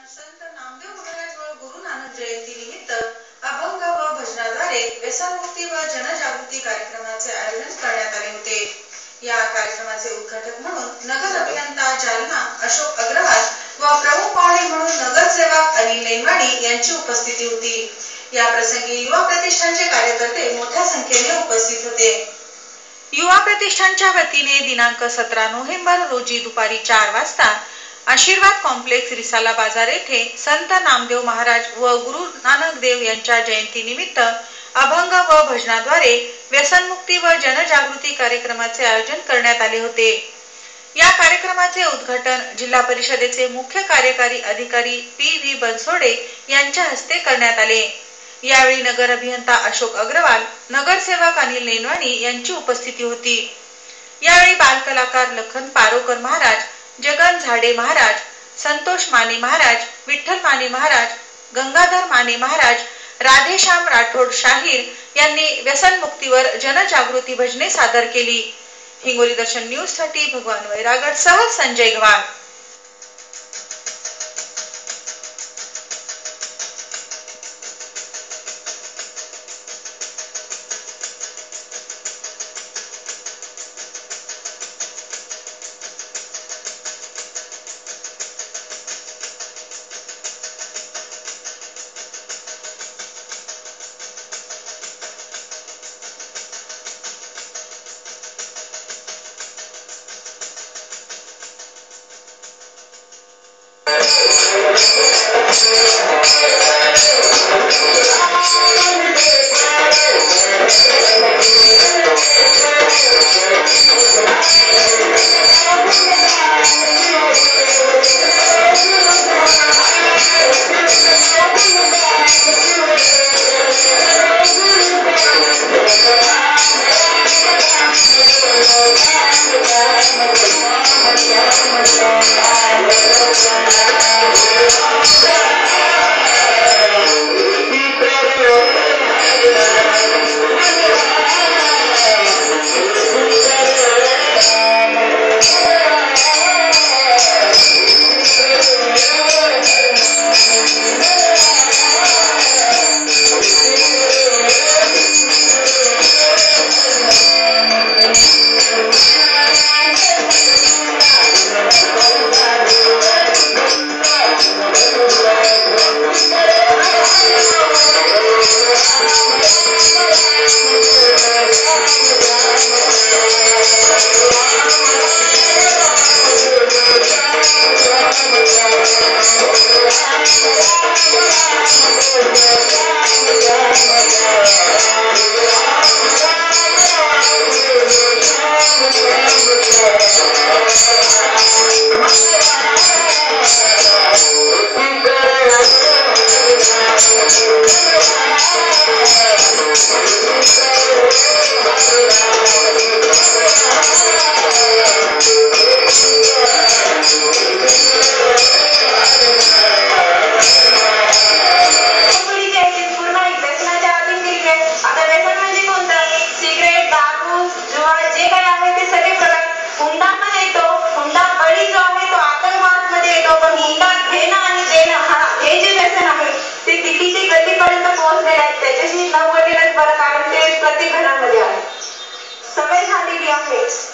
संत नामदेव महाराज व गुरु नानक जयंती निमित्त अभंग व भजनाद्वारे व्यसनमुक्ती व जनजागृती कार्यक्रमाचे आयोजन करण्यात आले होते। या कार्यक्रमाचे उद्घाटक म्हणून नगर अभियंता जालना अशोक अग्रवाल व प्रमुख पाहुणे म्हणून नगरसेवक अनिल लेनवाडी यांची उपस्थिती होती। या प्रसंगी युवा प्रतिष्ठानचे कार्यकर्ते मोठ्या संख्येने उपस्थित होते। युवा प्रतिष्ठानच्या वतीने दिनांक 17 नोव्हेंबर रोजी दुपारी 4 वाजता आशीर्वाद कॉम्प्लेक्स रिसाला बाजार येथे संत नामदेव महाराज व गुरु नानक देव यांच्या जयंती निमित्त अभंग व भजनाद्वारे व्यसनमुक्ती व जनजागृती कार्यक्रमाचे आयोजन करण्यात आले होते। या कार्यक्रमाचे उद्घाटन जिल्हा परिषदेचे मुख्य कार्यकारी अधिकारी पी.व्ही. बनसोडे यांच्या हस्ते करण्यात आले। यावेळी नगर अभियंता अशोक अग्रवाल, नगरसेवक अनिल लेनवाडी यांची उपस्थिती होती। यावेळी बालकलाकार लखन पारोकर महाराज, जगन झाडे महाराज, संतोष माने महाराज, विठ्ठल माने महाराज, गंगाधर माने महाराज, राधेश्याम राठोड शाहीर यांनी व्यसनमुक्तीवर जनजागृती भजने सादर केली। हिंगोली दर्शन न्यूज साठी भगवान वैरागड सह संजय गवाळ।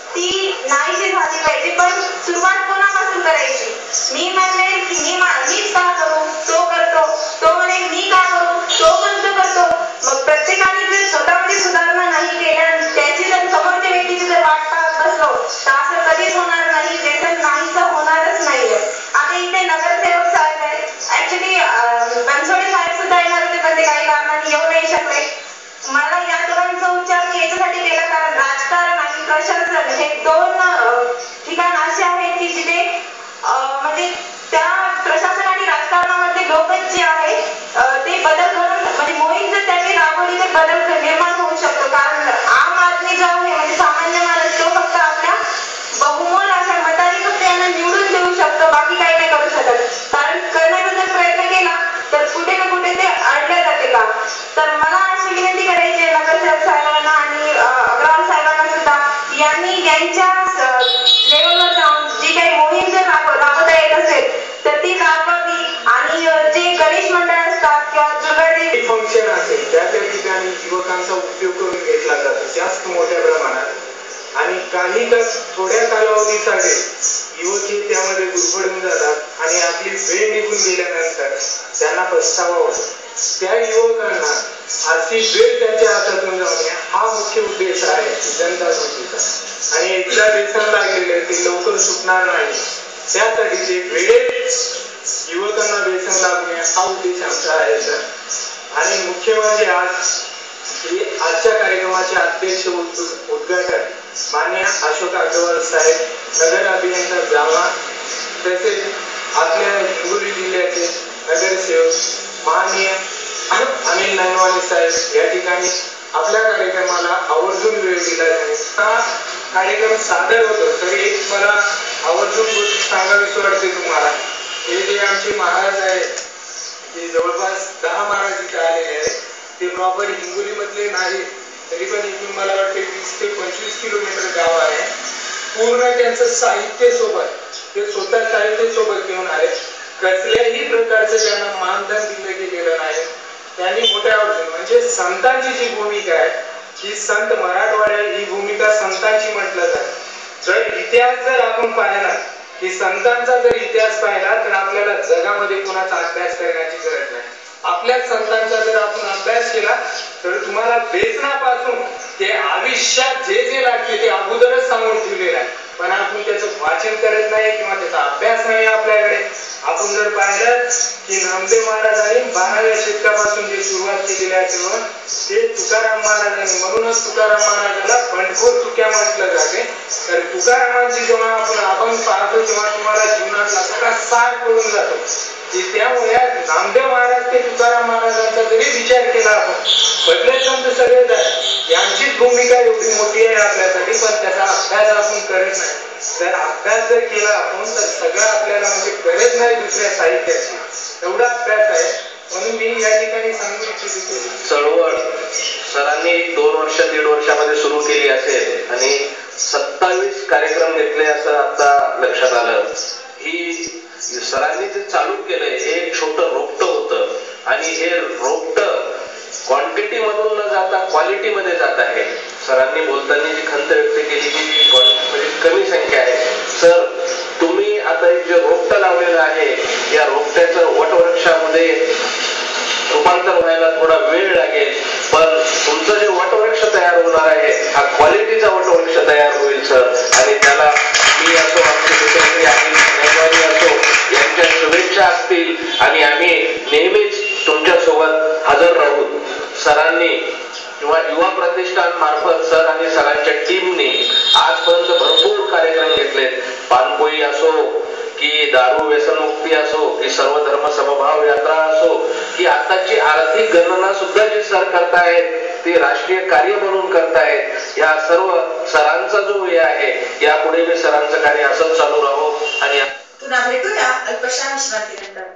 ती नाहीशी झाली पाहिजे, पण सुरुवात कोणापासून करायची? मी म्हणले की मीच का करू, तो करतो, तो म्हणे मी का करू, तो पण तो करतो। मग प्रत्येकाने जर स्वतःमध्ये सुधारणा नाही केल्या, त्याची जर समोरच्या व्यक्तीची जर वाट पाहत बसलो तर असं कधीच होणार नाही, व्यसन नाहीच होणारच नाहीये। आता इथे नगरसेवक साहेब आहेत, ऍक्च्युली बनसोडे साहेब सुद्धा येणार होते, पण ते काही कारणाने येऊ नाही शकले। मला या दोघांचा उच्चार मी याच्यासाठी केला कारण राजकारण आणि प्रशासन हे दोन ठिकाण असे आहेत की जिथे म्हणजे त्या प्रशासन आणि राजकारणामध्ये लोकच जे आहे ते बदल घडून म्हणजे मोहीम जर त्यांनी राबवली तर बदल निर्माण होऊ शकतो। कारण आम आदमी जो आहे म्हणजे सामान्य माणूस तो फक्त आपल्या बहुमोल अशा मताने फक्त यांना निवडून देऊ शकतो, बाकी काही नाही करू शकत। कारण करण्याचा जर प्रयत्न केला तर कुठे ना कुठे ते अडले जाते का। तर मला अशी विनंती करायची आहे नगरसेवक साहेबांना आणि अग्रवाल साहेबांना सुद्धा, यांनी यांच्या लेवलवर जाऊन जी काही मोहीम जर राबवता येत असेल तर ती राबवावी आणि काही थोड्या कालावधीसाठी युवक हे त्यामध्ये गुरफटून जातात आणि आपली वेळ निघून गेल्यानंतर त्यांना पछतावा होतो. त्या युवकांना अशी वेळ त्यांच्या हातातून जाऊ नये हा मुख्य उद्देश आहे जनजागृतीचा. आणि एकदा व्यसन लागलेले ते लवकर सुटणार नाही, त्यासाठी ते वेळेत युवकांना व्यसन लागू नये हा उद्देश आमचा आहे सर. आणि मुख्य म्हणजे आजच्या कार्यक्रमाचे अध्यक्ष उद्घाटन माननीय अशोक अग्रवाल साहेब, नगर अभियंता जालना, तसेच आपल्या हिंगोली जिल्ह्याचे नगरसेवक माननीय अनिल ननवानी साहेब या ठिकाणी आपल्या कार्यक्रमाला आवर्जून वेळ दिला. हा कार्यक्रम सादर होतो तरी एक मला आवर्जून गोष्ट सांगावीशी वाटते तुम्हाला. हे जे आमचे महाराज आहेत ते जवळपास 10 महाराज इथे आलेले आहेत. ते प्रॉपर हिंगोली मधले नाही, तरी पण इथून मला वाटते 20 ते 25 किलोमीटर गाव आहे. पूर्ण त्यांचं साहित्य सोबत, ते स्वतः साहित्य सोबत घेऊन आले. कसल्याही प्रकारचं त्यांना मानधन दिलं गेलेलं नाही. त्यांनी मोठ्या आवर्जून म्हणजे संतांची जी भूमिका आहे ही संत मराठवाड्यात ही भूमिका संतांची म्हटलं जातं. तर इतिहास जर आपण पाहिला की संतांचा जर इतिहास पाहिला तर आपल्याला जगामध्ये कोणाचा अभ्यास करण्याची गरज नाही. आपल्या संतांचा जर आपण अभ्यास केला तर तुम्हाला व्यसनापासून ते आयुष्यात जे जे लागते ते अगोदरच सांगून ठेवलेलं आहे, पण आपण त्याचं वाचन करत नाही किंवा त्याचा अभ्यास नाही आपल्याकडे. आपण जर पाहिलं की नामदेव महाराजांनी 12व्या शतकापासून जे सुरुवात केलेली आहे तेव्हा ते तुकाराम महाराजांनी, म्हणूनच तुकाराम महाराजाला बंडखोर तुक्या म्हटलं जाते. तर तुकारामांची जेव्हा आपण अभंग पाहतो तेव्हा तुम्हाला जीवनातला सगळा सार कळून जातो की त्यामुळे नामदेव महाराज ते तुकाराम महाराजांचा जरी विचार केला आपण, बदले संत सगळे यांचीच भूमिका एवढी मोठी आहे आपल्यासाठी, पण त्याचा अभ्यास आपण करत नाही. जर अभ्यास जर केला आपण तर सगळं आपल्याला म्हणजे गरज नाही दुसऱ्या साहित्याची, एवढा अभ्यास आहे. म्हणून मी या ठिकाणी सांगू इच्छितो चळवळ सरांनी 2 वर्ष 1.5 वर्षामध्ये सुरू केली असेल आणि 27 कार्यक्रम घेतले असं आता लक्षात आलं. ही सरांनी जे चालू केलंय हे एक छोटं रोपटं होतं आणि हे रोपटं क्वांटिटी मधून न जाता क्वालिटी मध्ये जात आहे. सरांनी बोलताना जी खंत व्यक्त केली की म्हणजे कमी संख्या आहे. सर तुम्ही आता एक जे रोपटं लावलेलं आहे या रोपट्याचं वटवृक्षामध्ये रूपांतर व्हायला थोडा वेळ लागेल, पण तुमचं जे वटवृक्ष तयार होणार आहे हा क्वालिटीचा वटवृक्ष तयार होईल सर. आणि त्याला मी असो, आमचे मुख्यमंत्री अनिल ननवानी असो यांच्या शुभेच्छा असतील आणि आम्ही नेहमीच तुमच्या सोबत हजर राहू. सरांनी किंवा युवा प्रतिष्ठान मार्फत सर आणि सरांच्या टीमने आजपर्यंत भरपूर कार्यक्रम घेतलेत. पानपोई असो की दारू व्यसनमुक्ती असो की सर्वधर्म समभाव यात्रा असो की आताची आर्थिक गणना सुद्धा जी सर करतायत ती राष्ट्रीय कार्य म्हणून करतायत. या सर्व सरांचा जो हे आहे यापुढे मी सरांचं कार्य असंच चालू राहो. आणि पुन्हा भेटूया अल्पशा विश्रांतीनंतर.